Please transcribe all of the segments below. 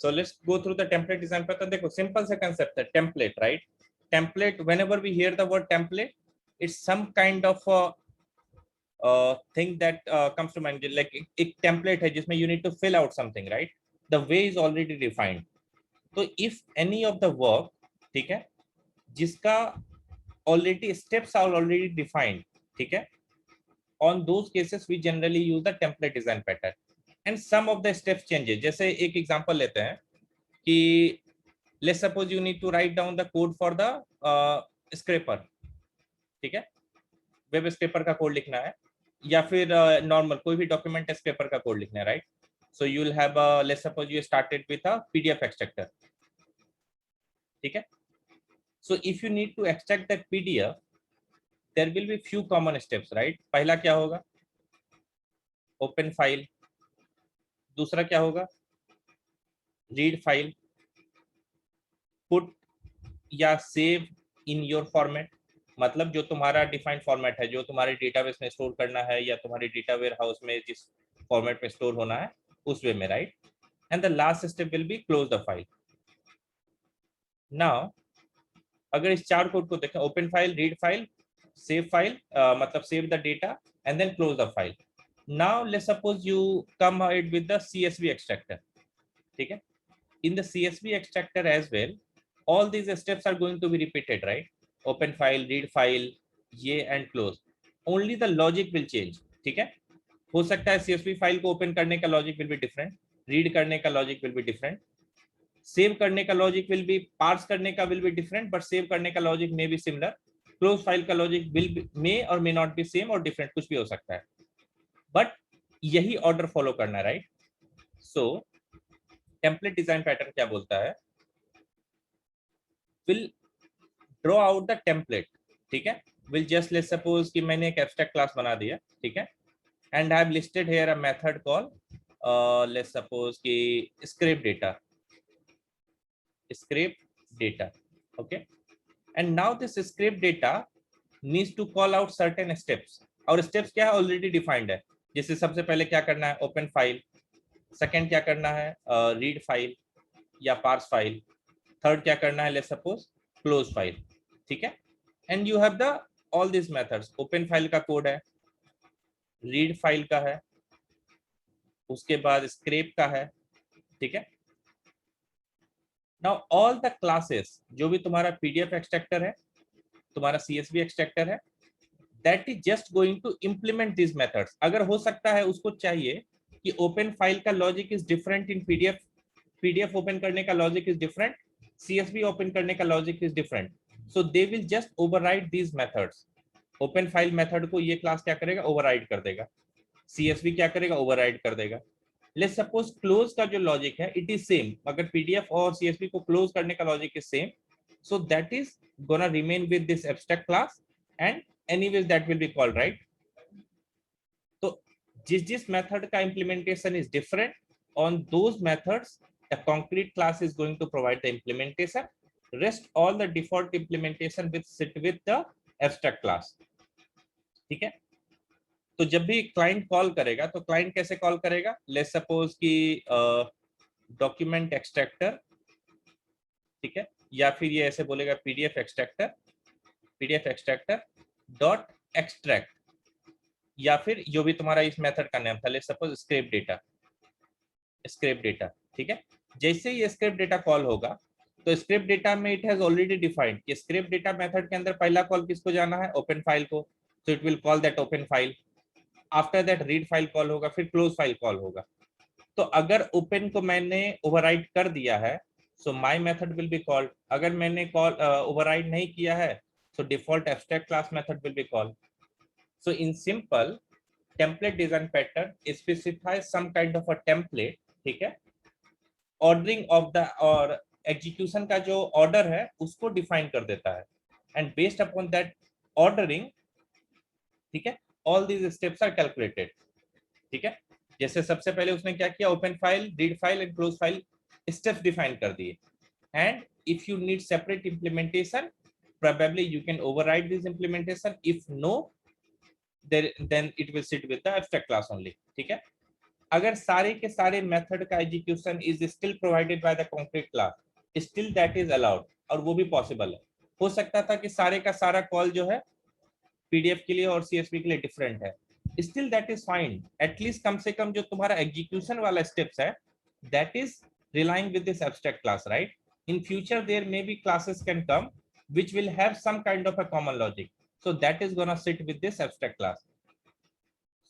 So let's go through the template design pattern. देखो simple सा concept है template, right? Template, whenever we hear the word template, it's some kind of thing that comes to mind. Like एक template है जिसमें you need to fill out something, right? The way is already defined. तो if any of the work, ठीक है, जिसका already steps are already defined, ठीक है, on those cases we generally use the template design pattern. And some of the steps changes. जैसे एक example लेते हैं कि let's suppose you need to write down the code for the scraper, ठीक है, web scraper का code लिखना है या फिर नॉर्मल कोई भी डॉक्यूमेंट स्क्रैपर का कोड लिखना है, right? So you will have let's suppose you started with a PDF extractor, ठीक है? So if you need to extract that PDF there will be few common steps, right? पहला क्या होगा? Open file. दूसरा क्या होगा? Read file. पुट या save in your format, मतलब जो तुम्हारा डिफाइंड फॉर्मेट है, जो तुम्हारे डेटाबेस में स्टोर करना है या तुम्हारे डेटा वेयर हाउस में जिस फॉर्मेट में स्टोर होना है उस वे में, right? And the last step will be close the file. Now अगर इस चार कोड को देखें, open file, read file, save file, मतलब save the data and then close the file. Now let's suppose you come out with the CSV extractor, ठीक है? In the CSV extractor as well all these steps are going to be repeated, right? Open file, read file, ये and close. Only the logic will change, ठीक है? हो सकता है CSV file को open करने का logic will be different, read करने का logic will be different, save करने का लॉजिक विल बी, पार्स करने का will be different, but save करने का logic may be similar. Close file का लॉजिक विल मे और मे नॉट बी सेम और डिफरेंट, कुछ भी हो सकता है, बट यही ऑर्डर फॉलो करना है, राइट? सो टेम्पलेट डिजाइन पैटर्न क्या बोलता है? will draw out the template, ठीक है? will just let's suppose कि मैंने एक abstract class बना दिया, ठीक है? and I have listed here a method called let's suppose कि scrape data, okay? and now this scrape data needs to call out certain steps. और steps क्या है? already defined है. जैसे सबसे पहले क्या करना है? open file. second क्या करना है? read file या parse file. थर्ड क्या करना है? लेट्स सपोज क्लोज फाइल, ठीक है? And you have the all this methods. Open file का कोड है, रीड फाइल का है, उसके बाद स्क्रैप का है, ठीक है? नाउ ऑल द क्लासेस, जो भी तुम्हारा पीडीएफ एक्सट्रैक्टर है, तुम्हारा CSV एक्सट्रैक्टर है, that is just going to implement this methods. अगर हो सकता है उसको चाहिए कि ओपन फाइल का logic is different in PDF open करने का logic is different, CSV open करने का logic is different, so they will just override these methods. Open file method को ये क्लास क्या करेगा? ओवरराइड कर देगा. CSV क्या करेगा? ओवरराइड कर देगा. लेट्स सपोज क्लोज का जो लॉजिक है इट इज सेम. अगर पीडीएफ और CSV को क्लोज करने का logic is same, so that is gonna remain with this abstract class and anyways that will be called, right? तो जिस मेथड का implementation is different, on those methods the concrete class is going to provide the implementation. Rest all the default implementation will sit with the abstract class, ठीक है? तो जब भी client call करेगा तो क्लाइंट कैसे कॉल करेगा? लेट्स सपोज कि डॉक्यूमेंट एक्सट्रैक्टर, ठीक है, या फिर ये ऐसे बोलेगा पीडीएफ एक्सट्रैक्टर डॉट एक्सट्रैक्ट, या फिर जो भी तुम्हारा इस मेथड का नाम था, लेट्स सपोज स्क्रैप डेटा, ठीक है? जैसे ही स्क्रैप डेटा कॉल होगा तो स्क्रैप डेटा में इट हैज ऑलरेडी डिफाइंड कि स्क्रैप डेटा मेथड के अंदर पहला कॉल किसको जाना है? ओपन फाइल को. So it will call that open file. After that read file call होगा, फिर क्लोज फाइल कॉल होगा. तो अगर ओपन को मैंने ओवरराइड कर दिया है, so my method will be called. अगर मैंने कॉल ओवरराइड नहीं किया है, so default abstract class method will be called. So in simple template design pattern specifies some kind of a template, ठीक है? ऑर्डरिंग ऑफ द और execution का जो ऑर्डर है उसको डिफाइन कर देता है, and based upon that ordering, ठीक है, all these steps are calculated, ठीक है? जैसे सबसे पहले उसने क्या किया? Open file, read file and close file steps define कर दिए. And if you need separate implementation, probably you can override this implementation. If no, then it will sit with the abstract class only, ठीक है? अगर सारे के सारे method का execution is still provided by the concrete class, still that is allowed, और वो भी पॉसिबल है। हो सकता था कि सारे का सारा कॉल जो है पीडीएफ के लिए और सीएसवी के लिए डिफरेंट है, still that is fine. At least कम से कम जो तुम्हारा एग्जीक्यूशन वाला स्टेप्स है that is relying with this abstract class, right? In future there may be classes can come which will have some kind of a common logic, so that is gonna sit with this abstract class.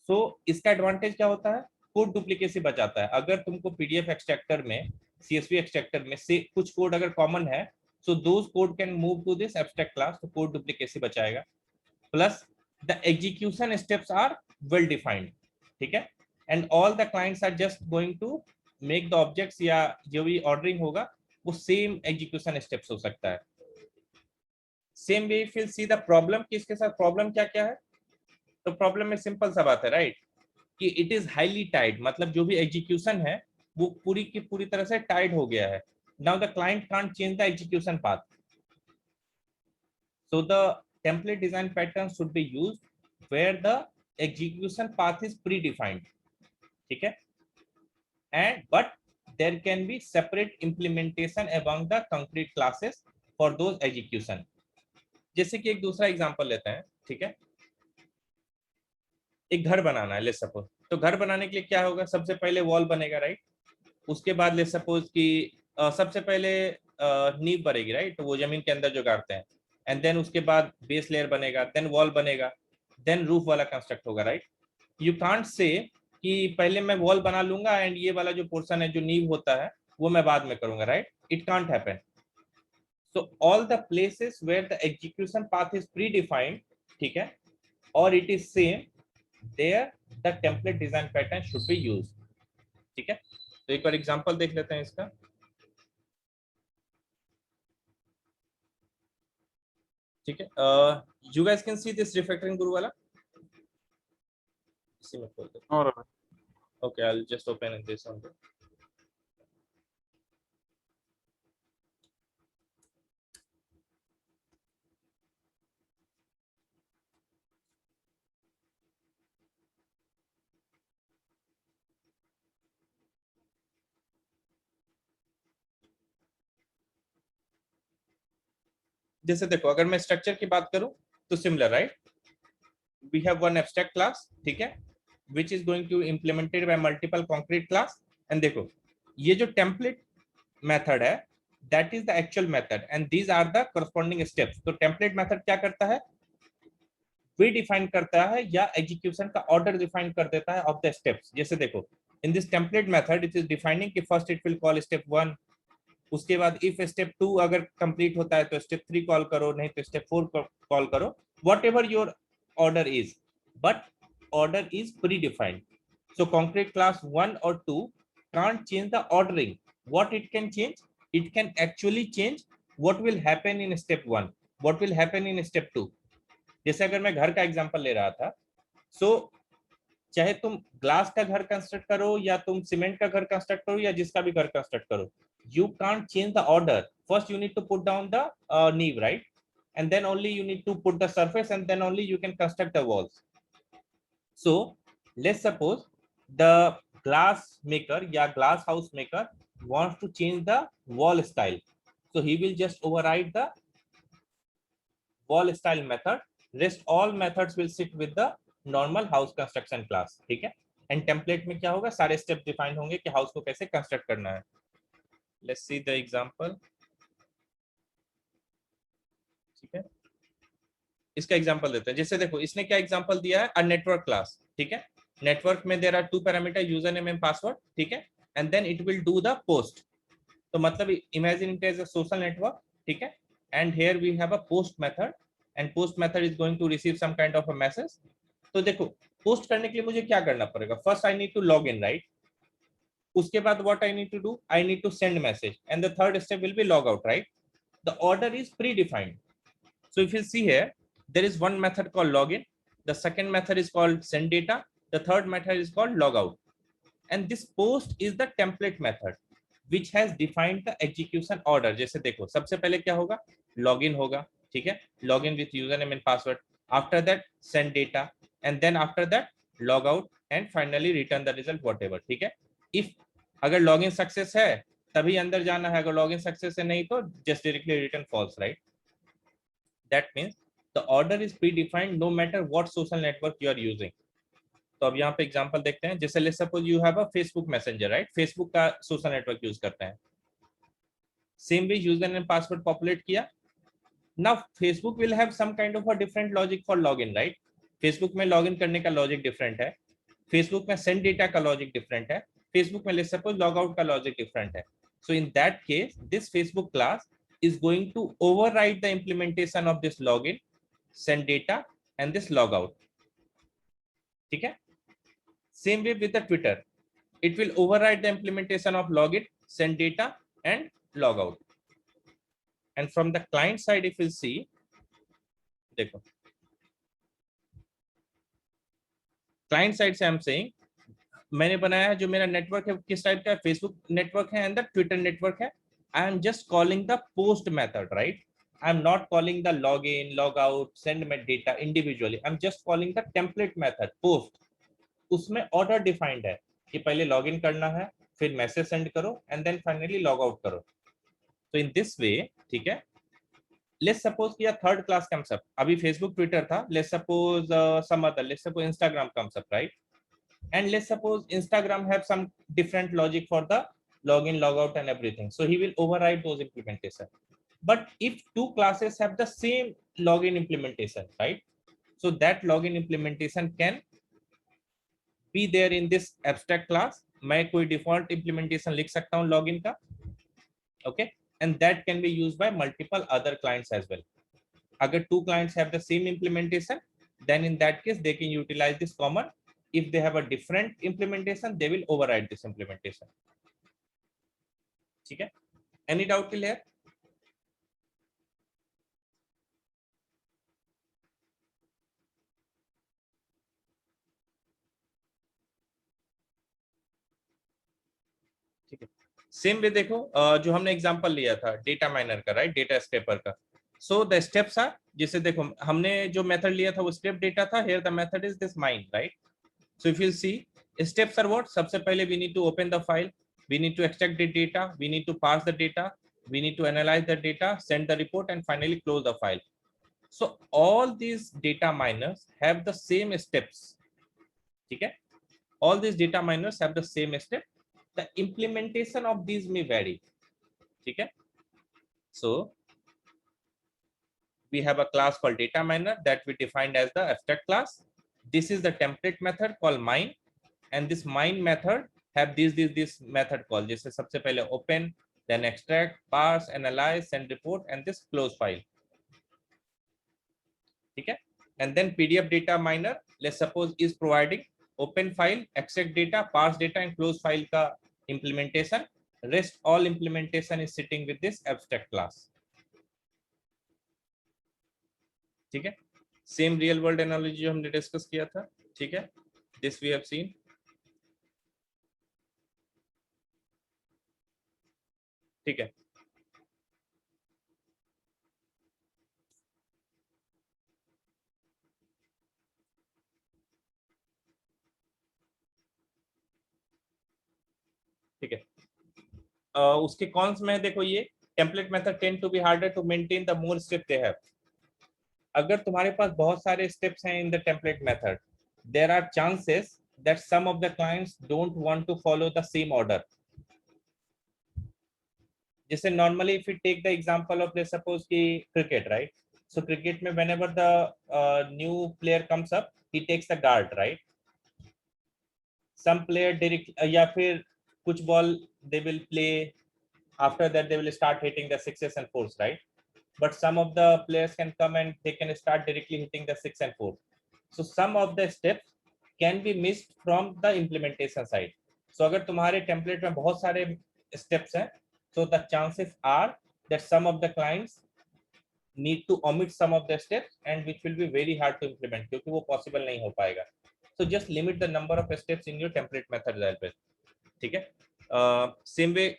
So इसका advantage क्या होता है? Code duplicacy बचाता है। अगर तुमको PDF extractor में, CSV extractor में से कुछ कोड अगर कॉमन है, so those code can move to this abstract class, तो कोड डुप्लीकेसी बचाएगा। Plus the execution steps are well defined, ठीक है? and all the clients are just going to make the objects, या जो भी ordering होगा वो सेम एग्जीक्यूशन स्टेप्स हो सकता है। Same way if you see the problem, कि इसके साथ प्रॉब्लम क्या क्या है? तो प्रॉब्लम में सिंपल सा बात है, राइट, कि इट इज हाईली टाइड, मतलब जो भी एग्जीक्यूशन है वो पूरी की पूरी तरह से टाइड हो गया है। Now the client can't change the execution path, so the template design pattern should be used where the execution path is pre defined, ठीक है? And but there can be separate implementation among the concrete classes for those execution. जैसे कि एक दूसरा example लेते हैं, ठीक है? एक घर बनाना है, ले सपोज, तो घर बनाने के लिए क्या होगा? सबसे पहले वॉल बनेगा, राइट? उसके बाद ले सपोज कि सबसे पहले नींव बनेगी, राइट? तो वो जमीन के अंदर जो गाड़ते हैं, एंड देन उसके बाद बेस लेयर बनेगा, देन वॉल बनेगा, देन रूफ वाला कंस्ट्रक्ट होगा, राइट? यू कांट से कि पहले मैं वॉल बना लूंगा एंड ये वाला जो पोर्शन है जो नींव होता है वो मैं बाद में करूंगा, right? It can't happen. So all the places where the execution path is predefined, ठीक है, or it is same, there the template design pattern should be used, ठीक है? तो एक बार एग्जांपल देख लेते हैं इसका, ठीक है? You guys can see this refactoring guru वाला, इसी में खोल दो। Alright. Okay, I'll just open this one. जैसे देखो, अगर मैं स्ट्रक्चर की बात करूं तो similar, right? We have one abstract class, ठीक है, which is going to implemented by multiple concrete class, and देखो ये जो टेम्पलेट मेथड है that is the actual method and these are the corresponding steps। तो टेम्पलेट मेथड क्या करता है? वे डिफाइन करता है या एग्जीक्यूशन का ऑर्डर डिफाइन कर देता है ऑफ द स्टेप्स। जैसे देखो, in this template method it is defining कि first it will call step 1, उसके बाद इफ स्टेप 2 अगर कंप्लीट होता है तो स्टेप 3 कॉल करो, नहीं तो स्टेप 4 कॉल करो, what ever your order is, but order is predefined. So concrete class 1 or 2 can't change the ordering. What it can change? It can actually change what will happen in step 1, what will happen in step 2. जैसे अगर मैं घर का example ले रहा था, so चाहे तुम ग्लास का घर कंस्ट्रक्ट करो या तुम सीमेंट का घर कंस्ट्रक्ट करो या जिसका भी घर कंस्ट्रक्ट करो, you can't change the order. First you need to put down the knee, right? And then only you need to put the surface and then only you can construct the walls. So let's suppose the glass maker या glass house maker wants to change the wall style, so he will just override the wall style method, rest all methods will sit with the normal house construction class, ठीक है? And template में क्या होगा? सारे step define होंगे कि house को कैसे कंस्ट्रक्ट करना है। लेट्स सी द एग्जांपल, ठीक है? इसका एग्जांपल देते हैं। जैसे देखो, इसने क्या एग्जांपल दिया है? अ नेटवर्क क्लास, ठीक है? नेटवर्क में there are 2 parameter, user name and password, ठीक है? And then it will do the post. तो मतलब imagine it as a social network, ठीक है? And here we have a post method and post method is going to receive some kind of a message. तो देखो, post करने के लिए मुझे क्या करना पड़ेगा? First I need to log in, right? उसके बाद what I need to do? I need to send message and the third step will be log out, right? The order is pre defined. So if you see here, there is one method called login, the second method is called send data, the third method is called logout, and this post is the template method which has defined the execution order। जैसे देखो, सबसे पहले क्या होगा? login होगा, ठीक है? login with username and password, after that send data, and then after that log out, and finally return the result whatever, ठीक है। इफ अगर लॉगिन सक्सेस है तभी अंदर जाना है, अगर लॉगिन सक्सेस है नहीं तो just directly return false, right. That means the order is pre defined no matter what social network you are using. तो अब यहाँ पे एग्जांपल देखते हैं, जैसे let's suppose you have a Facebook messenger, right, Facebook का सोशल नेटवर्क यूज करते हैं, same way user and password populate किया। Now Facebook will have some kind of a different logic for login, right. Facebook में login करने का logic different है, Facebook में send data का लॉजिक डिफरेंट है, फेसबुक में लेट्स सपोज लॉग आउट का लॉजिक डिफरेंट है। So in that case this Facebook class is going to override the implementation of this login, send data and this logout, ठीक है। Same way with the Twitter, it will override the implementation of login, send data and logout. And from the client side if you see, देखो client side से I'm saying मैंने बनाया है जो मेरा network है किस टाइप का है, फेसबुक नेटवर्क है एंड द ट्विटर नेटवर्क है। I am just calling the post method, right. I am not calling the log in log out send my data individually, I am just calling the template method post. उसमें order defined है कि पहले log in करना है, फिर message send करो and then finally log out करो। तो इन दिस वे, ठीक है। लेट्स सपोज किया थर्ड क्लास कम्स अप, अभी फेसबुक ट्विटर था, let's suppose some other, let's suppose Instagram comes up, right. And let's suppose Instagram have some different logic for the login, logout, and everything. So he will override those implementation. But if two classes have the same login implementation, right? So that login implementation can be there in this abstract class. मैं कोई default implementation लिख सकता हूँ login का, okay? And that can be used by multiple other clients as well. अगर two clients have the same implementation, then in that case they can utilize this common. If they have a different implementation, they will override this implementation. ठीक है, any doubt till here? ठीक है, same way देखो जो हमने example लिया था data minor का, राइट, डेटा स्टेपर का। सो द स्टेप्स आर, जैसे देखो हमने जो मेथड लिया था वो स्टेप डेटा था, here the method is this mine, right. So if you see steps are what, सबसे पहले we need to open the file, we need to extract the data, we need to parse the data, we need to analyze the data, send the report and finally close the file. So all these data miners have the same steps, ठीक है। all these data miners have the same step, the implementation of these may vary, ठीक है। so we have a class called data miner that we defined as the abstract class. This is the template method called mine, and this mine method have this method call, जैसे सबसे पहले open, then extract, parse, analyze, send report and this close file, ठीक है। and then pdf data miner let's suppose is providing open file, extract data, parse data and close file का implementation, rest all implementation is sitting with this abstract class, ठीक है। Same real world analogy जो हमने discuss किया था, ठीक है, this we have seen, ठीक है। ठीक है, उसके कॉन्स में देखो ये template method tend to be harder to maintain the more step they have. अगर तुम्हारे पास बहुत सारे स्टेप्स हैं in the template method, there are chances that some of the clients don't want to follow the same order. जैसे normally if you take the example of let's suppose कि cricket, right. So cricket में whenever the new player comes up he takes the guard, right. Some player direct या फिर कुछ ball they will play, after that they will start hitting the sixes and fours, right? But some of the players can come and they can start directly hitting the six and four. So some of the steps can be missed from the implementation side. So अगर तुम्हारे template में बहुत सारे steps हैं, so the chances are that some of the clients need to omit some of the steps and which will be very hard to implement क्योंकि वो possible नहीं हो पाएगा। So just limit the number of steps in your template method as well, ठीक है। Same way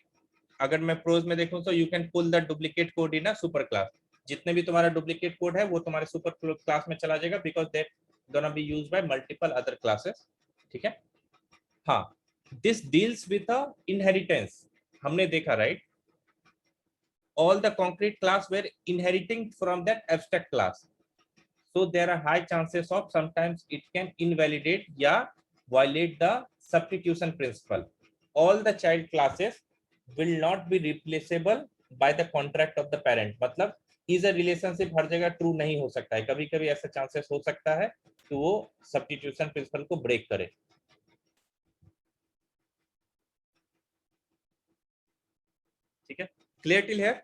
अगर मैं pros में देखूं तो you can pull the duplicate code in a super class, जितने भी तुम्हारा डुप्लीकेट कोड है वो तुम्हारे सुपर क्लास में चला जाएगा because that gonna be used by multiple other classes, ठीक है। हाँ, this deals with a inheritance, हमने देखा right, all the concrete class were inheriting from that abstract class, so there are high chances of sometimes it can invalidate या violate the substitution principle. All the child classes will not be replaceable by the contract of the parent, मतलब is a relationship हर जगह true नहीं हो सकता है, कभी कभी ऐसा चांसेस हो सकता है कि वो सब्स्टिट्यूशन प्रिंसिपल को ब्रेक करे। ठीक है, क्लियर टिल है।